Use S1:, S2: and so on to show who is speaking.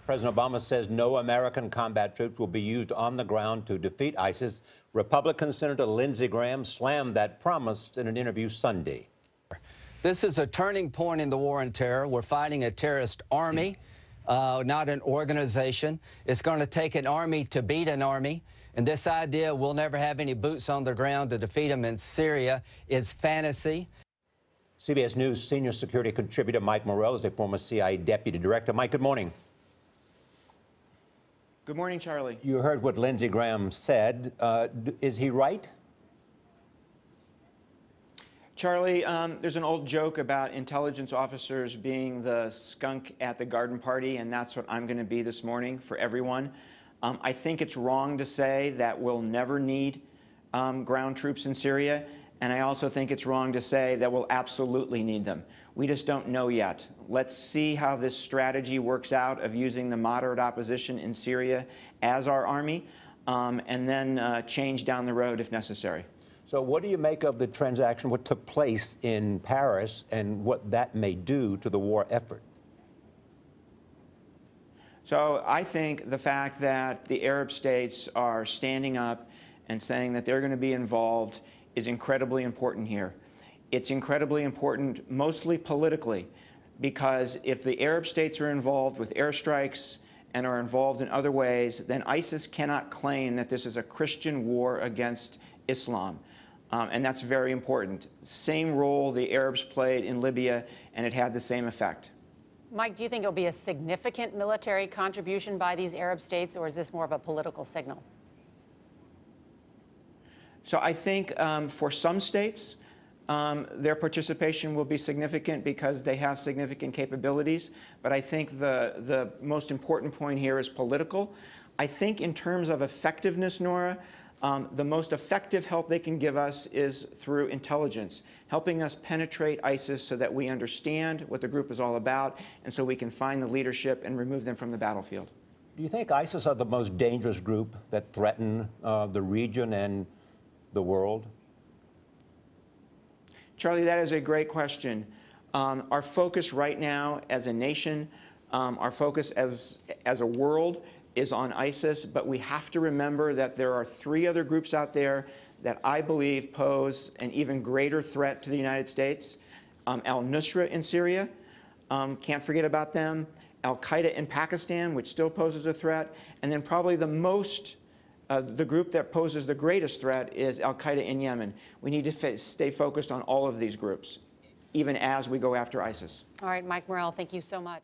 S1: President Obama says no American combat troops will be used on the ground to defeat ISIS. Republican Senator Lindsey Graham slammed that promise in an interview Sunday.
S2: This is a turning point in the war on terror. We're fighting a terrorist army, not an organization. It's going to take an army to beat an army. And this idea we'll never have any boots on the ground to defeat them in Syria is fantasy.
S1: CBS News senior security contributor Mike Morell is a former CIA deputy director. Mike, good morning.
S3: Good morning, Charlie.
S1: You heard what Lindsey Graham said. Is he right?
S3: Charlie, there's an old joke about intelligence officers being the skunk at the garden party, and that's what I'm going to be this morning for everyone. I think it's wrong to say that we'll never need ground troops in Syria, and I also think it's wrong to say that we'll absolutely need them. We just don't know yet. Let's see how this strategy works out of using the moderate opposition in Syria as our army, and then change down the road if necessary.
S1: So what do you make of the transaction, what took place in Paris, and what that may do to the war effort?
S3: So I think the fact that the Arab states are standing up and saying that they're going to be involved is incredibly important here. It's incredibly important, mostly politically, because if the Arab states are involved with airstrikes and are involved in other ways, then ISIS cannot claim that this is a Christian war against Islam. And that's very important. Same role the Arabs played in Libya, and it had the same effect.
S4: Mike, do you think it'll be a significant military contribution by these Arab states, or is this more of a political signal?
S3: So I think for some states, their participation will be significant because they have significant capabilities. But I think the most important point here is political. I think in terms of effectiveness, Nora, the most effective help they can give us is through intelligence, helping us penetrate ISIS so that we understand what the group is all about and so we can find the leadership and remove them from the battlefield.
S1: Do you think ISIS are the most dangerous group that threaten the region and the world?
S3: Charlie, that is a great question. Our focus right now as a nation, our focus as a world is on ISIS, but we have to remember that there are 3 other groups out there that I believe pose an even greater threat to the United States. Al-Nusra in Syria, can't forget about them. Al-Qaeda in Pakistan, which still poses a threat. And then probably the group that poses the greatest threat is Al-Qaeda in Yemen. We need to stay focused on all of these groups, even as we go after ISIS.
S4: All right, Mike Morell, thank you so much.